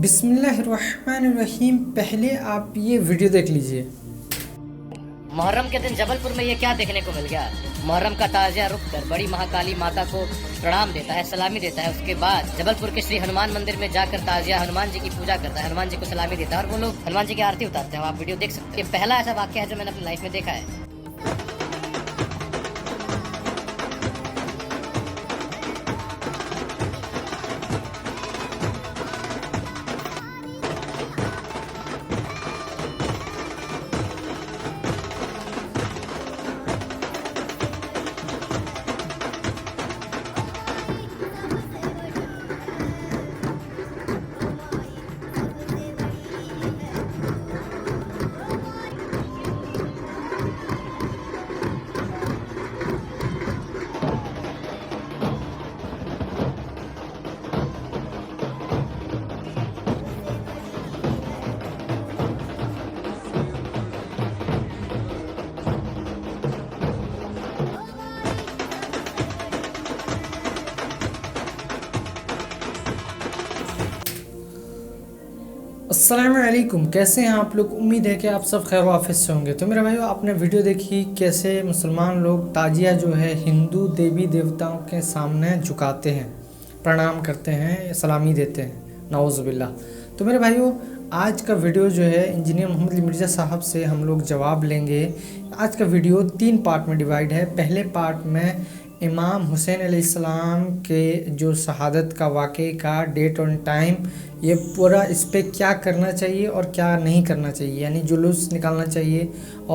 بسم اللہ الرحمن الرحیم. پہلے آپ یہ ویڈیو دیکھ لیجئے. محرم کے دن جبل پور میں یہ کیا دیکھنے کو مل گیا؟ محرم کا تازیہ رک کر بڑی مہاکالی ماتا کو پرنام دیتا ہے، سلامی دیتا ہے. اس کے بعد جبل پور کے شری ہنومان مندر میں جا کر تازیہ ہنومان جی کی پوجا کرتا ہے، ہنومان جی کو سلامی دیتا ہے اور وہ لوگ ہنومان جی کی آرتی اتارتے ہیں. آپ ویڈیو دیکھ سکتے ہیں. یہ پہلا ایسا واقعہ ہے جو میں نے اپنی لائف میں دیکھا ہے. السلام علیکم. کیسے ہیں آپ لوگ؟ امید ہے کہ آپ سب خیر و عافیت سے ہوں گے. تو میرے بھائیو، آپ نے ویڈیو دیکھی کیسے مسلمان لوگ تازیہ جو ہے ہندو دیوی دیوتاؤں کے سامنے جھکاتے ہیں، پرنام کرتے ہیں، سلامی دیتے ہیں. نعوذ باللہ. تو میرے بھائیو، آج کا ویڈیو جو ہے انجینئر محمد علی مرزا صاحب سے ہم لوگ جواب لیں گے. آج کا ویڈیو 3 پارٹ میں ڈیوائیڈ ہے. پہلے پارٹ میں امام حسین علیہ السلام کے جو شہادت کا واقعے کا ڈیٹ اور ٹائم، یہ پورا اس پہ کیا کرنا چاہیے اور کیا نہیں کرنا چاہیے، یعنی جلوس نکالنا چاہیے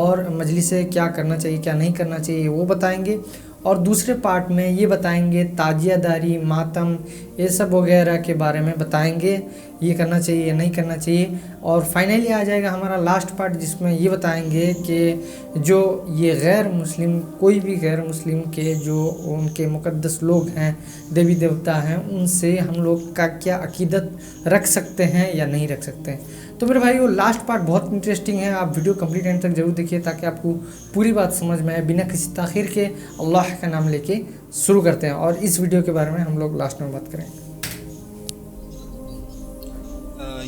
اور مجلس سے کیا کرنا چاہیے کیا نہیں کرنا چاہیے وہ بتائیں گے. اور دوسرے پارٹ میں یہ بتائیں گے تعزیہ داری، ماتم، یہ سب وغیرہ کے بارے میں بتائیں گے، یہ کرنا چاہیے یا نہیں کرنا چاہیے. اور فائنلی آ جائے گا ہمارا لاسٹ پارٹ، جس میں یہ بتائیں گے کہ جو یہ غیر مسلم، کوئی بھی غیر مسلم کے جو ان کے مقدس لوگ ہیں، دیوی دیوتا ہیں، ان سے ہم لوگ کا کیا عقیدت رکھ سکتے ہیں یا نہیں رکھ سکتے ہیں. تو میرے بھائیو، لاسٹ پارٹ بہت انٹرسٹنگ ہے. آپ ویڈیو کمپلیٹ اینڈ تک ضرور دیکھیے تاکہ آپ کو پوری بات سمجھ میں آئے. بنا کسی تاخیر کے اللہ کا نام لے کے شروع کرتے ہیں، اور اس ویڈیو کے بارے میں ہم لوگ لاسٹ میں بات کریں گے.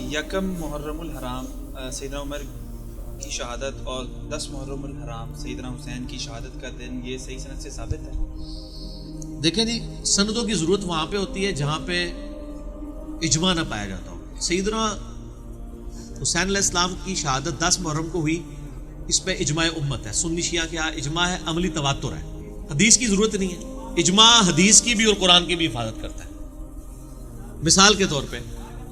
یکم محرم الحرام سیدنا عمر کی شہادت اور 10 محرم الحرام سیدنا حسین کی شہادت کا دن، یہ صحیح سند سے ثابت ہے؟ دیکھیں جی، سندوں کی ضرورت وہاں پہ ہوتی ہے جہاں پہ اجماع نہ پایا جاتا ہو. سیدنا حسین علیہ السلام کی شہادت 10 محرم کو ہوئی، اس پہ اجماع امت ہے. سنی شیعہ کیا اجماع ہے؟ عملی تواتر ہے. حدیث کی ضرورت نہیں ہے. اجماع حدیث کی بھی اور قرآن کی بھی حفاظت کرتا ہے. مثال کے طور پہ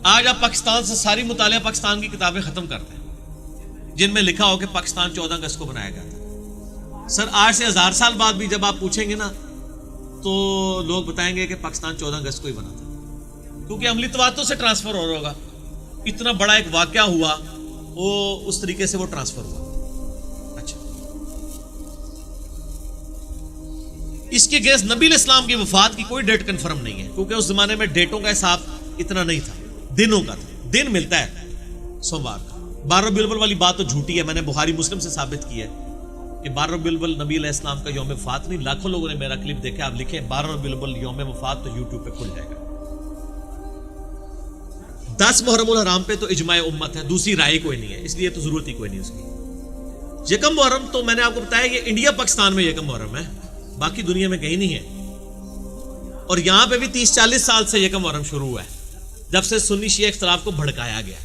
آج آپ پاکستان سے ساری مطالعہ پاکستان کی کتابیں ختم کرتے ہیں جن میں لکھا ہو کہ پاکستان 14 اگست کو بنایا گیا تھا. سر آج سے 1000 سال بعد بھی جب آپ پوچھیں گے نا تو لوگ بتائیں گے کہ پاکستان 14 اگست کو ہی بنا تھا، کیونکہ عملی تواتر سے ٹرانسفر ہو رہا ہوگا. اتنا بڑا ایک واقعہ ہوا، وہ اس طریقے سے وہ ٹرانسفر ہوا. اچھا، اس کے گیس نبی علیہ السلام کی وفات کی کوئی ڈیٹ کنفرم نہیں ہے، کیونکہ اس زمانے میں ڈیٹوں کا حساب اتنا نہیں تھا، دنوں کا تھا. دن ملتا ہے سوموار کا. 12 ربیع الاول والی بات تو جھوٹی ہے. میں نے بخاری مسلم سے ثابت کی ہے کہ 12 ربیع الاول نبی علیہ السلام کا یوم وفات نہیں. لاکھوں لوگوں نے میرا کلپ دیکھا. آپ لکھیں 12 ربیع الاول یوم وفات تو یوٹیوب پہ کھل جائے گا. 10 محرم الحرام پہ تو اجماع امت ہے، دوسری رائے کوئی نہیں ہے، اس لیے تو ضرورت ہی کوئی نہیں اس کی. یکم محرم تو میں نے آپ کو بتایا کہ انڈیا پاکستان میں یکم محرم ہے، باقی دنیا میں کہیں نہیں ہے. اور یہاں پہ بھی 30-40 سال سے یکم محرم شروع ہوا ہے، جب سے سنی شیعہ اختلاف کو بھڑکایا گیا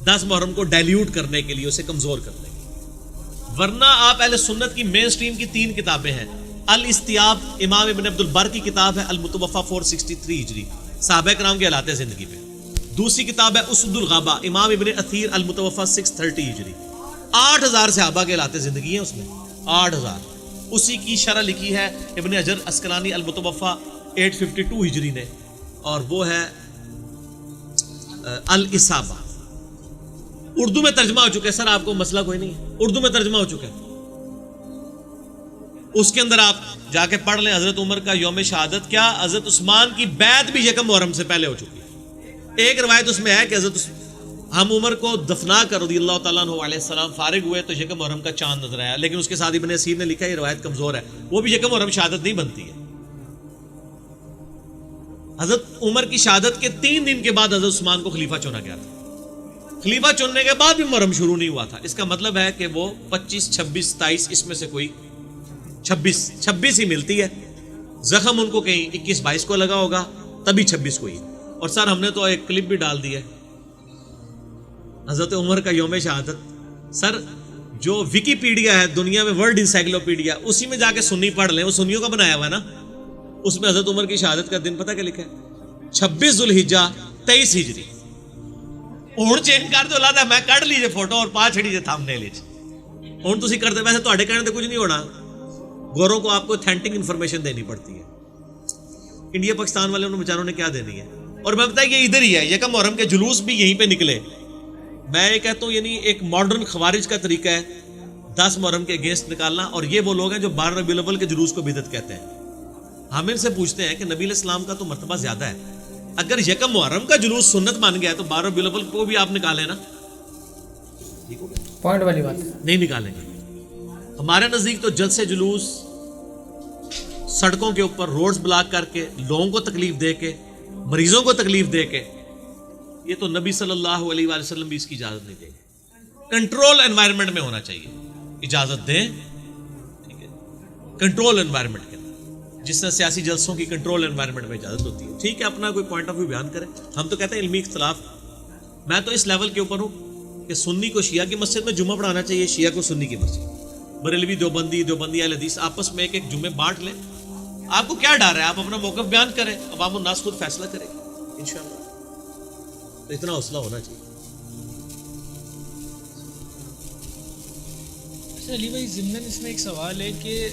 10 محرم کو ڈائلیوٹ کرنے کے لیے، اسے کمزور کرنے کے لیے. ورنہ آپ اہل سنت کی مین سٹریم کی 3 کتابیں ہیں. الاستیاب امام ابن عبد البر کی کتاب ہے، المتوفا 463 ہجری، صحابہ کرام کے حالات زندگی پہ. دوسری کتاب ہے اسد الغابہ امام ابن اثیر المتوفا 630 ہجری. 8000 صحابہ کے حالات زندگی ہیں اس میں، 8000. اسی کی شرح لکھی ہے ابن حجر اسقلانی المتوفا 852 ہجری نے، اور وہ ہے الاصابہ. اردو میں ترجمہ ہو چکا ہے. سر آپ کو مسئلہ کوئی نہیں ہے، اردو میں ترجمہ ہو چکا ہے. اس کے اندر آپ جا کے پڑھ لیں. حضرت عمر کا یوم شہادت کیا، حضرت عثمان کی بیعت بھی یکم محرم سے پہلے ہو چکی ہے. ایک روایت اس میں ہے کہ حضرت ہم عمر کو دفنا کر رضی اللہ تعالیٰ عنہ علیہ السلام فارغ ہوئے تو یکم محرم کا چاند نظر آیا، لیکن اس کے ساتھ ابن اسیر نے لکھا یہ روایت کمزور ہے، وہ بھی یکم محرم شہادت نہیں بنتی ہے. حضرت عمر کی شہادت کے 3 دن کے بعد حضرت عثمان کو خلیفہ چنا گیا تھا. خلیفہ چننے کے بعد بھی محرم شروع نہیں ہوا تھا. اس کا مطلب ہے کہ وہ 25 26 27 اس میں سے کوئی 26 ہی ملتی ہے. زخم ان کو کہیں 21 22 کو لگا ہوگا, تبھی 26 کو ہی. اور سر ہم نے تو ایک کلپ بھی ڈال دی ہے حضرت عمر کا یوم شہادت. سر جو ویکیپیڈیا ہے دنیا میں, ورلڈ انسائکلوپیڈیا, اسی میں جا کے سنی پڑھ لیں, وہ سنیوں کا بنایا ہوا ہے نا. اس میں حضرت عمر کی شہادت کا دن پتہ کیا لکھا ہے؟ 26 ذوالحجہ 23 ہجری. ہن چینج کر دو لادا میں کڈ لیجے فوٹو اور پا چھڑی جے تھم نیل وچ. ہن تسی کرتے, ویسے تواڈے کہنے تے کچھ نہیں ہونا, گوروں کو آپ کو اتھینٹک انفارمیشن دینی پڑتی ہے. انڈیا پاکستان والے انہوں بیچاروں نے کیا دینی ہے. اور میں بتایا یہ ادھر ہی ہے, یکم محرم کے جلوس بھی یہیں پہ نکلے. میں یہ کہتا ہوں یعنی ایک ماڈرن خوارج کا طریقہ ہے 10 محرم کے اگینسٹ نکالنا. اور یہ وہ لوگ ہیں جو 12 ربیع الاول کے جلوس کو بدعت کہتے ہیں. ہم ان سے پوچھتے ہیں کہ نبی علیہ السلام کا تو مرتبہ زیادہ ہے, اگر یکم محرم کا جلوس سنت بن گیا تو 12 ربیع الاول کو بھی آپ نکالیں نا. ٹھیک ہو گیا, پوائنٹ والی بات نہیں نکالیں گے. ہمارے نزدیک تو جلسے جلوس سڑکوں کے اوپر روڈز بلاک کر کے, لوگوں کو تکلیف دے کے, مریضوں کو تکلیف دے کے, یہ تو نبی صلی اللہ علیہ وآلہ وسلم بھی اس کی اجازت نہیں دیں گے. کنٹرول انوائرمنٹ میں ہونا چاہیے, اجازت دیں, ٹھیک ہے, کنٹرول انوائرمنٹ کے اندر, جس طرح سیاسی جلسوں کی کنٹرول انوائرمنٹ میں اجازت ہوتی ہے. ٹھیک ہے, اپنا کوئی پوائنٹ آف ویو بیان کریں. ہم تو کہتے ہیں علمی اختلاف. میں تو اس لیول کے اوپر ہوں کہ سنی کو شیعہ کی مسجد میں جمعہ پڑھانا چاہیے, شیعہ کو سنی کی مسجد. بریلوی دیوبندی اہل حدیث آپس میں ایک جمعے بانٹ لیں. آپ کو کیا ڈر ہے؟ آپ اپنا موقف بیان کریں, عوام الناس خود فیصلہ کرے گی انشاءاللہ. تو اتنا حوصلہ ہونا چاہیے. اچھا علی بھائی, ضمن اس میں ایک سوال ہے کہ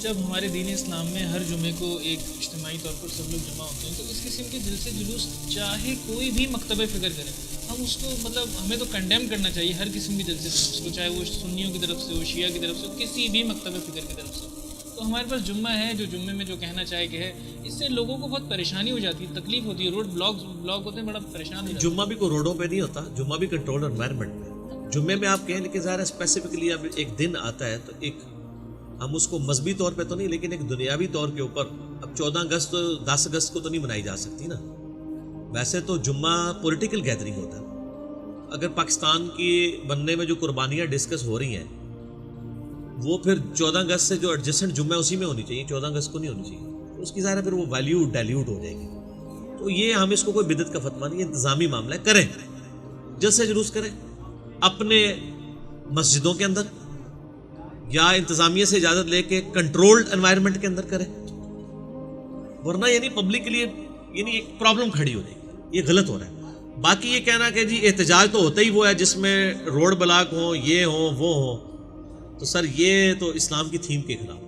جب ہمارے دین اسلام میں ہر جمعے کو ایک اجتماعی طور پر سب لوگ جمع ہوتے ہیں, تو اس قسم کے جلسے جلوس چاہے کوئی بھی مکتبہ فکر کرے, ہم اس کو مطلب ہمیں تو کنڈیم کرنا چاہیے ہر قسم کے جلسے جلوس کو, چاہے وہ سنیوں کی طرف سے ہو, شیعہ کی طرف سے ہو, کسی بھی مکتبہ فکر کی طرف سے ہو. تو ہمارے پاس جمعہ ہے, جو جمعے میں جو کہنا چاہے کہ ہے, اس سے لوگوں کو بہت پریشانی ہو جاتی ہے, تکلیف ہوتی ہے, روڈ بلاک ہوتے ہیں, بڑا پریشان ہو جاتا ہے. جمعہ بھی کوئی روڈوں پہ نہیں ہوتا, جمعہ بھی کنٹرول انوائرمنٹ میں. جمعے میں آپ کہیں, لیکن ظاہر ہے اسپیسیفکلی اب ایک دن آتا ہے تو ایک ہم اس کو مذہبی طور پہ تو نہیں, لیکن ایک دنیاوی طور کے اوپر اب 14 اگست 10 اگست کو تو نہیں منائی جا سکتی نا. ویسے تو جمعہ پولیٹیکل گیدرنگ ہوتا ہے. اگر پاکستان کی بننے میں جو قربانیاں ڈسکس ہو رہی ہیں وہ پھر 14 اگست سے جو ایڈجسٹنٹ جمعہ اسی میں ہونی چاہیے, 14 اگست کو نہیں ہونی چاہیے. اس کی ظاہر ہے پھر وہ ویلیو ڈائلیوٹ ہو جائے گی. تو یہ ہم اس کو کوئی بدعت کا فتویٰ نہیں, انتظامی معاملہ ہے. کریں, جلسے جلوس کریں اپنے مسجدوں کے اندر, یا انتظامیہ سے اجازت لے کے کنٹرولڈ انوائرمنٹ کے اندر کریں, ورنہ یعنی پبلک کے لیے یعنی ایک پرابلم کھڑی ہو جائے گی. یہ غلط ہو رہا ہے. باقی یہ کہنا کہ جی احتجاج تو ہوتا ہی وہ ہے جس میں روڈ بلاک ہوں, یہ ہوں, وہ ہوں, تو سر یہ تو اسلام کی تھیم کے خلاف.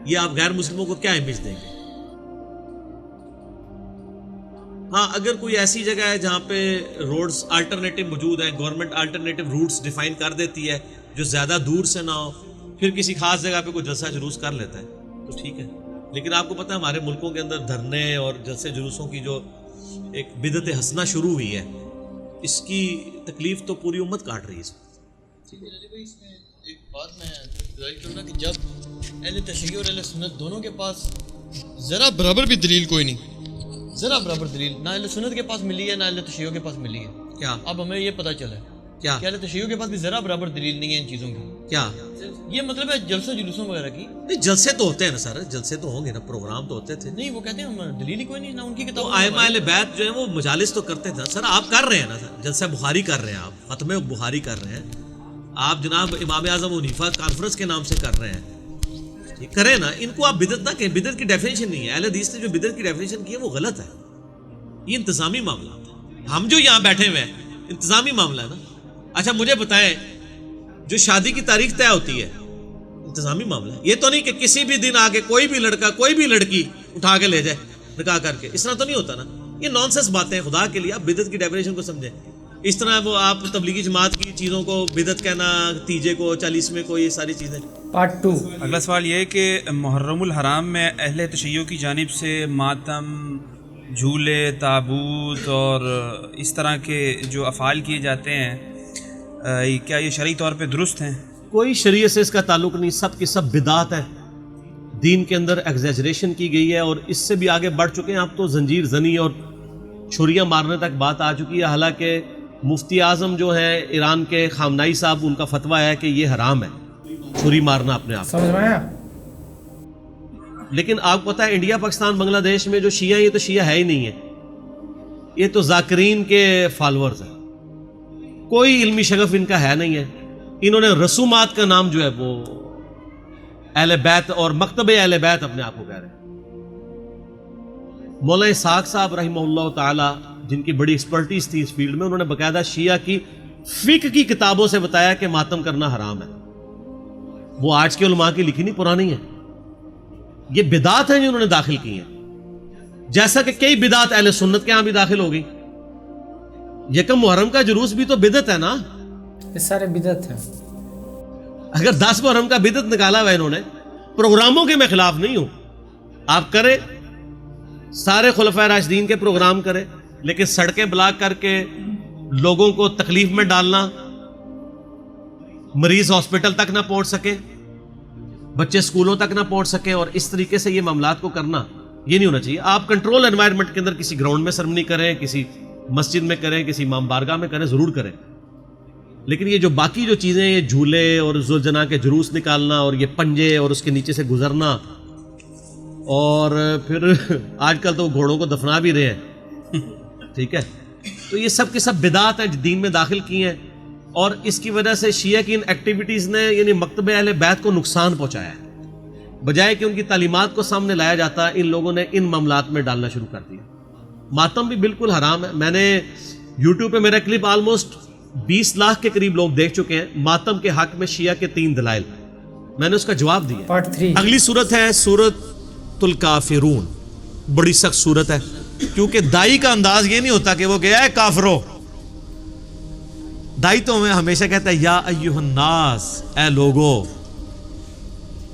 یہ آپ غیر مسلموں کو کیا امیج دیں گے؟ ہاں, اگر کوئی ایسی جگہ ہے جہاں پہ روڈز الٹرنیٹو موجود ہیں, گورنمنٹ الٹرنیٹو روٹس ڈیفائن کر دیتی ہے جو زیادہ دور سے نہ ہو, پھر کسی خاص جگہ پہ کوئی جلسہ جلوس کر لیتا ہے تو ٹھیک ہے. لیکن آپ کو پتہ ہے ہمارے ملکوں کے اندر دھرنے اور جلسے جلوسوں کی جو ایک بدعت حسنہ شروع ہوئی ہے, اس کی تکلیف تو پوری امت کاٹ رہی ہے. ایک بات میں ظاہر کروں کہ جب اہل تشیع اور اہل سنت دونوں کے پاس ذرا برابر بھی دلیل کوئی نہیں, ذرا برابر دلیل نہ اہل سنت کے پاس ملی ہے نہ اہل تشیع کے پاس ملی ہے. کیا اب ہمیں یہ پتہ چلا ہے کیا کہ اہل تشیع کے پاس بھی ذرا برابر دلیل نہیں ہے ان چیزوں کی. کیا یہ مطلب ہے جلسوں جلوسوں وغیرہ کی نہیں, جلسے تو ہوتے ہیں نا سر, جلسے تو ہوں گے نا, پروگرام تو ہوتے تھے. نہیں, وہ کہتے ہیں ہم دلیل ہی کوئی نہیں, نہ ان کی کتاب. تو ائمہ اہل بیت جو ہیں وہ مجالس تو کرتے تھے سر. آپ کر رہے ہیں نا سر, جلسہ بخاری کر رہے ہیں, آپ ختم بخاری کر رہے ہیں, آپ جناب امام اعظم حنیفہ کانفرنس کے نام سے کر رہے ہیں. کریں نا, ان کو آپ بدعت نہ کہیں. بدعت کی ڈیفینیشن نہیں ہے, اہل حدیث نے جو بدعت کی ڈیفینیشن کی ہے وہ غلط ہے. یہ انتظامی معاملہ ہے. ہم جو یہاں بیٹھے ہوئے ہیں انتظامی معاملہ ہے نا. اچھا مجھے بتائیں, جو شادی کی تاریخ طے ہوتی ہے انتظامی معاملہ ہے. یہ تو نہیں کہ کسی بھی دن آگے کوئی بھی لڑکا کوئی بھی لڑکی اٹھا کے لے جائے نکاح کر کے, اس طرح تو نہیں ہوتا نا. یہ نان سینس باتیں ہیں, خدا کے لیے آپ بدعت کی ڈیفینیشن کو سمجھیں. اس طرح وہ آپ تبلیغی جماعت کی چیزوں کو بدعت کہنا, تیجے کو 40ویں کو, یہ ساری چیزیں. پارٹ 2. اگلا سوال یہ ہے کہ محرم الحرام میں اہل تشیع کی جانب سے ماتم, جھولے, تابوت اور اس طرح کے جو افعال کیے جاتے ہیں, کیا یہ شرعی طور پہ درست ہیں؟ کوئی شریعت سے اس کا تعلق نہیں, سب کی سب بدعت ہے. دین کے اندر ایگزیجریشن کی گئی ہے اور اس سے بھی آگے بڑھ چکے ہیں. اب تو زنجیر زنی اور چھریاں مارنے تک بات آ چکی ہے. حالانکہ مفتی اعظم جو ہیں ایران کے خامنائی صاحب، ان کا فتویٰ ہے کہ یہ حرام ہے چھری مارنا اپنے آپ. سمجھ میں آیا؟ لیکن آپ کو پتہ ہے انڈیا پاکستان بنگلہ دیش میں جو شیعہ ہیں یہ تو شیعہ ہے ہی نہیں ہے، یہ تو ذاکرین کے فالورز ہیں. کوئی علمی شغف ان کا ہے نہیں ہے. انہوں نے رسومات کا نام جو ہے وہ اہل بیت اور مکتب اہل بیت اپنے آپ کو کہہ رہے ہیں. مولانا اسحاق صاحب رحمہ اللہ تعالی جن کی بڑی ایکسپرٹیز تھی اس فیلڈ میں، انہوں نے باقاعدہ شیعہ کی فقہ کی کتابوں سے بتایا کہ ماتم کرنا حرام ہے. وہ آج کے علماء کی لکھی نہیں، پرانی ہے. یہ بدعات ہیں جو انہوں نے داخل کی ہیں، جیسا کہ کئی بدعات اہل سنت کے ہاں بھی داخل ہو گئی. یکم محرم کا جلوس بھی تو بدعت ہے نا. یہ سارے بدعت ہیں. اگر 10 محرم کا بدعت نکالا ہوا انہوں نے، پروگراموں کے میں خلاف نہیں ہوں، آپ کریں، سارے خلفائے راشدین کے پروگرام کریں، لیکن سڑکیں بلاک کر کے لوگوں کو تکلیف میں ڈالنا، مریض ہاسپٹل تک نہ پہنچ سکے، بچے سکولوں تک نہ پہنچ سکے، اور اس طریقے سے یہ معاملات کو کرنا یہ نہیں ہونا چاہیے. آپ کنٹرول انوائرمنٹ کے اندر کسی گراؤنڈ میں سرمنی کریں، کسی مسجد میں کریں، کسی امام بارگاہ میں کریں، ضرور کریں. لیکن یہ جو باقی جو چیزیں، یہ جھولے اور ذوالجناح کے جلوس نکالنا اور یہ پنجے اور اس کے نیچے سے گزرنا، اور پھر آج کل تو گھوڑوں کو دفنا بھی رہے ہیں، ٹھیک ہے، تو یہ سب کے سب بدعات ہیں جو دین میں داخل کی ہیں. اور اس کی وجہ سے شیعہ کی ان ایکٹیویٹیز نے یعنی مکتب اہل بیت کو نقصان پہنچایا ہے. بجائے کہ ان کی تعلیمات کو سامنے لایا جاتا، ان لوگوں نے ان معاملات میں ڈالنا شروع کر دیا. ماتم بھی بالکل حرام ہے. میں نے یوٹیوب پہ میرا کلپ آلموسٹ 20 لاکھ کے قریب لوگ دیکھ چکے ہیں. ماتم کے حق میں شیعہ کے 3 دلائل، میں نے اس کا جواب دیا. پارٹ 3. اگلی صورت ہے سورۃ الکافرون. بڑی سخت صورت ہے، کیونکہ دائی کا انداز یہ نہیں ہوتا کہ وہ کہے اے کافرو. دائی تو ہمیں ہمیشہ کہتا ہے یا ایھا الناس، اے لوگو،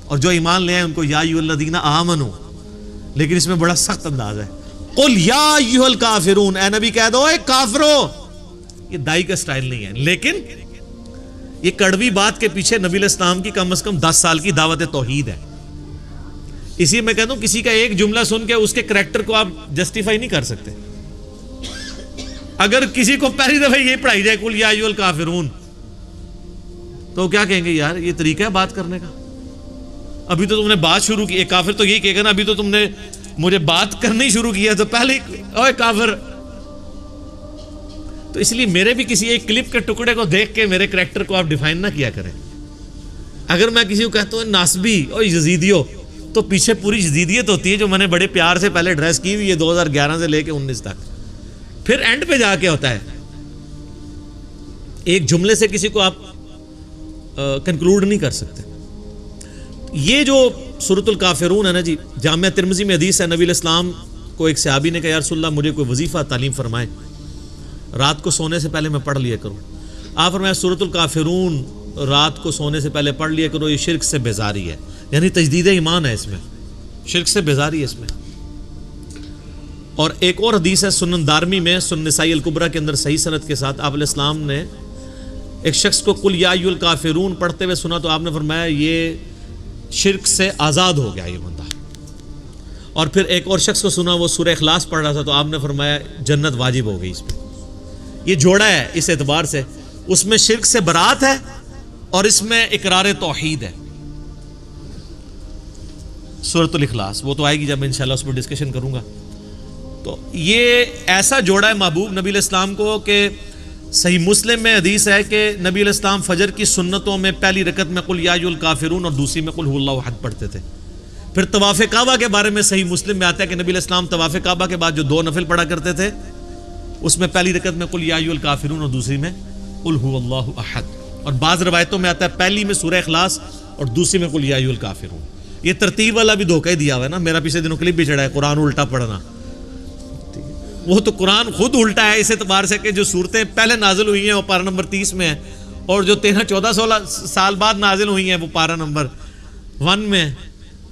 اور جو ایمان لے آئے ان کو یا ایھا الذین آمنو. لیکن اس میں بڑا سخت انداز ہے. قل یا ایھا الکافرون، اے نبی کہہ دو اے کافرو. یہ دائی کا سٹائل نہیں ہے، لیکن یہ کڑوی بات کے پیچھے نبی علیہ السلام کی کم از کم 10 سال کی دعوت توحید ہے. اسی میں کہتا ہوں کسی کا ایک جملہ سن کے اس کے کریکٹر کو آپ جسٹیفائی نہیں کر سکتے. اگر کسی کو پہلی دفعہ یہ پڑھائی جائے قل یا ایھا الکافرون، تو کیا کہیں گے یار یہ طریقہ ہے بات کرنے کا؟ ابھی تو تم نے بات شروع کی، ایک کافر تو یہی کہے گا نا ابھی تو تم نے مجھے بات کرنی شروع کی ہے تو پہلے اوے کافر. تو اس لیے میرے بھی کسی ایک کلپ کے ٹکڑے کو دیکھ کے میرے کریکٹر کو آپ ڈیفائن نہ کیا کریں. اگر میں کسی کو کہتا ہوں ناسبی اور یزیدیو، تو پیچھے پوری یزیدیت ہوتی ہے جو میں نے بڑے پیار سے پہلے ایڈریس کی ہوئی ہے 2011 سے لے کے 19 تک. پھر اینڈ پہ جا کے ہوتا ہے ایک جملے سے کسی کو آپ کنکلوڈ نہیں کر سکتے. یہ جو سورۃ الکافرون ہے نا جی، جامعہ ترمذی میں حدیث ہے، نبی علیہ السلام کو ایک صحابی نے کہا یا رسول اللہ مجھے کوئی وظیفہ تعلیم فرمائے، رات کو سونے سے پہلے میں پڑھ لیا کروں. آپ فرمایا سورۃ الکافرون رات کو سونے سے پہلے پڑھ لیا کرو، یہ شرک سے بیزاری ہے، یعنی تجدید ایمان ہے اس میں، شرک سے بیزاری ہے اس میں. اور ایک اور حدیث ہے سنن دارمی میں، سنن نسائی الکبریٰ کے اندر صحیح سند کے ساتھ، آپ علیہ السلام نے ایک شخص کو قل یا ایھا الکافرون پڑھتے ہوئے سنا تو آپ نے فرمایا یہ شرک سے آزاد ہو گیا یہ بندہ. اور پھر ایک اور شخص کو سنا وہ سورہ اخلاص پڑھ رہا تھا تو آپ نے فرمایا جنت واجب ہو گئی اس میں. یہ جوڑا ہے اس اعتبار سے، اس میں شرک سے برات ہے اور اس میں اقرار توحید ہے. سورۃ الاخلاص وہ تو آئے گی جب میں انشاءاللہ اس پر ڈسکشن کروں گا. تو یہ ایسا جوڑا ہے محبوب نبی علیہ السلام کو کہ صحیح مسلم میں حدیث ہے کہ نبی علیہ السلام فجر کی سنتوں میں پہلی رکعت میں قل یا ایھا الکافرون اور دوسری میں قل ھو اللہ احد پڑھتے تھے. پھر طواف کعبہ کے بارے میں صحیح مسلم میں آتا ہے کہ نبی علیہ السلام طواف کعبہ کے بعد جو 2 نفل پڑھا کرتے تھے اس میں پہلی رکعت میں قل یا ایھا الکافرون اور دوسری میں قل ھو اللہ احد. اور بعض روایتوں میں آتا ہے پہلی میں سورہ اخلاص اور دوسری میں قل یا ایھا الکافرون. یہ ترتیب والا بھی دھوکہ ہی دیا ہوا ہے نا، میرا پچھلے دنوں کلپ بھی چڑھا ہے قرآن الٹا پڑھنا. وہ تو قرآن خود الٹا ہے اس اعتبار سے کہ جو صورتیں پہلے نازل ہوئی ہیں وہ پارہ نمبر 30 میں ہیں، اور جو 13-14 سال بعد نازل ہوئی ہیں وہ پارہ نمبر 1 میں ہے.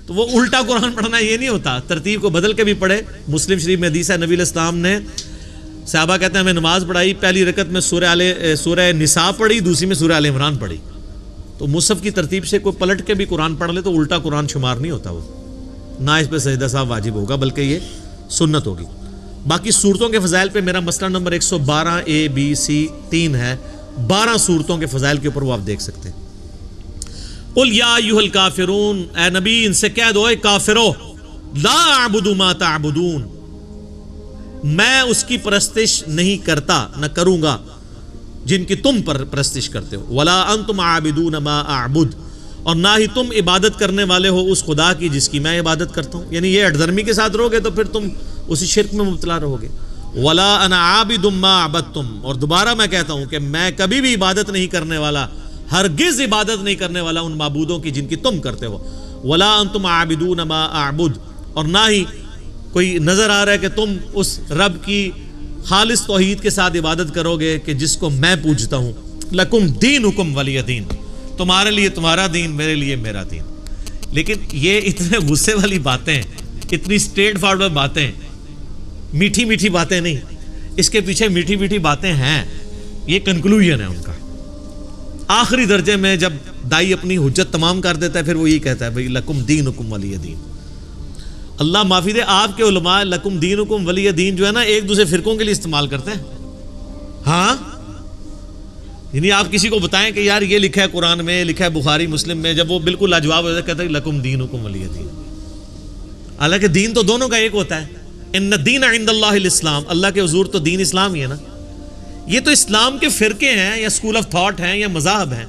تو وہ الٹا قرآن پڑھنا یہ نہیں ہوتا، ترتیب کو بدل کے بھی پڑھے. مسلم شریف میں حدیث ہے نبی علیہ السلام نے صحابہ کہتے ہیں ہمیں نماز پڑھائی، پہلی رکعت میں سورہ نساء پڑھی، دوسری میں سورہ آل عمران پڑھی. تو مصحف کی ترتیب سے کوئی پلٹ کے بھی قرآن پڑھ لے تو الٹا قرآن شمار نہیں ہوتا وہ. نہ اس پہ سجدہ صاحب واجب ہوگا بلکہ یہ سنت ہوگی. باقی صورتوں کے فضائل پہ میرا مسئلہ نمبر 112 A B C 3 ہے. 12 صورتوں کے فضائل کے اوپر وہ آپ دیکھ سکتے ہیں. قل یا ایھا الکافرون، اے نبی ان سے کہہ دو اے کافرو، لا اعبد ما تعبدون، میں اس کی پرستش نہیں کرتا نہ کروں گا جن کی تم پر پرستش کرتے ہو. ولا انتم عابدون ما اعبد، اور نہ ہی تم عبادت کرنے والے ہو اس خدا کی جس کی میں عبادت کرتا ہوں. یعنی یہ اٹھدرمی کے ساتھ رہو گے تو پھر تم اسی شرک میں مبتلا رہو گے. ولا انا عابد ما عبدتم، اور دوبارہ میں کہتا ہوں کہ میں کبھی بھی عبادت نہیں کرنے والا، ہرگز عبادت نہیں کرنے والا ان معبودوں کی جن کی تم کرتے ہو. ولا انتم عابدون ما اعبد، اور نہ ہی کوئی نظر آ رہا ہے کہ تم اس رب کی خالص توحید کے ساتھ عبادت کرو گے کہ جس کو میں پوجتا ہوں. لکم دینکم ولی دین، تمہارے لیے تمہارا دین، میرے لیے میرا دین. لیکن یہ اتنے غصے والی باتیں، اتنی اسٹریٹ فارورڈ باتیں، میٹھی میٹھی باتیں نہیں، اس کے پیچھے میٹھی میٹھی باتیں ہیں. یہ کنکلوژن ہے ان کا. آخری درجے میں جب دائی اپنی حجت تمام کر دیتا ہے پھر وہ یہ کہتا ہے بھئی لکم دینکم ولی دین. اللہ معافی دے، آپ کے علماء لکم دینکم ولی دین جو ہے نا ایک دوسرے فرقوں کے لیے استعمال کرتے ہیں. ہاں، یعنی آپ کسی کو بتائیں کہ یار یہ لکھا ہے قرآن میں، لکھا ہے بخاری مسلم میں، جب وہ بالکل لاجواب ہو جاتا ہے کہتا ہے لکم دینکم ولی دین. حالانکہ دین تو دونوں کا ایک ہوتا ہے. ان الدین عند اللہ الاسلام، اللہ کے حضور تو دین اسلام ہی ہے نا. یہ تو اسلام کے فرقے ہیں یا اسکول آف تھاٹ ہیں یا مذاہب ہیں،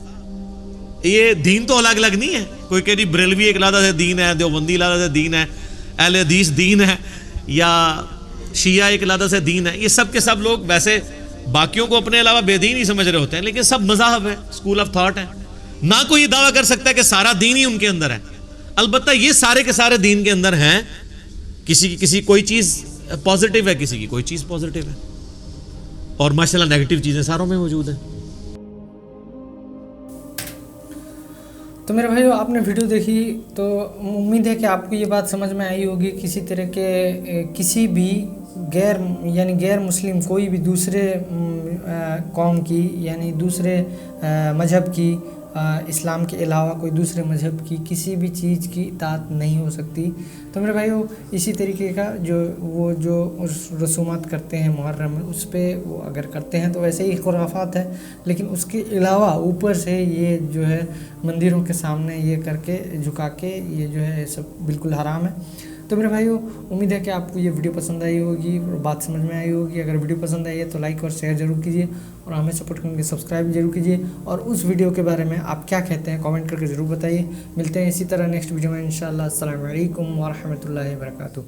یہ دین تو الگ الگ نہیں ہے. کوئی کہہ رہی بریلوی ایک علیحدہ سے دین ہے، دیوبندی علیحدہ سے دین ہے، اہل حدیث دین ہے، یا شیعہ ایک علیحدہ سے دین ہے. یہ سب کے سب لوگ ویسے باقیوں کو اپنے علاوہ بے دین ہی سمجھ رہے ہوتے ہیں، لیکن سب مذاہب ہے، اسکول آف تھاٹ ہیں. نہ کوئی یہ دعویٰ کر سکتا ہے کہ سارا دین ہی ان کے اندر ہے. البتہ یہ سارے کے سارے دین کے اندر ہیں. کسی کوئی چیز پازیٹیو ہے، کسی کی کوئی چیز پازیٹیو ہے، اور ماشاءاللہ نیگیٹو چیزیں ساروں میں موجود ہیں. تو میرے بھائیو، آپ نے ویڈیو دیکھی تو امید ہے کہ آپ کو یہ بات سمجھ میں آئی ہوگی. کسی طرح کے کسی بھی غیر مسلم کوئی بھی دوسرے قوم کی یعنی دوسرے مذہب کی، اسلام کے علاوہ کوئی دوسرے مذہب کی کسی بھی چیز کی اطاعت نہیں ہو سکتی. تو میرے بھائیو، اسی طریقے کا جو رسومات کرتے ہیں محرم، اس پہ وہ اگر کرتے ہیں تو ویسے ہی خرافات ہے، لیکن اس کے علاوہ اوپر سے یہ جو ہے مندروں کے سامنے یہ کر کے جھکا کے یہ جو ہے سب بالکل حرام ہے. تو میرے بھائیو، امید ہے کہ آپ کو یہ ویڈیو پسند آئی ہوگی اور بات سمجھ میں آئی ہوگی. اگر ویڈیو پسند آئی ہے تو لائک اور شیئر ضرور کیجیے، اور ہمیں سپورٹ کرنے کے سبسکرائب ضرور کیجیے. اور اس ویڈیو کے بارے میں آپ کیا کہتے ہیں کامنٹ کر کے ضرور بتائیے. ملتے ہیں اسی طرح نیکسٹ ویڈیو میں انشاءاللہ. السلام علیکم ورحمۃ اللہ وبرکاتہ.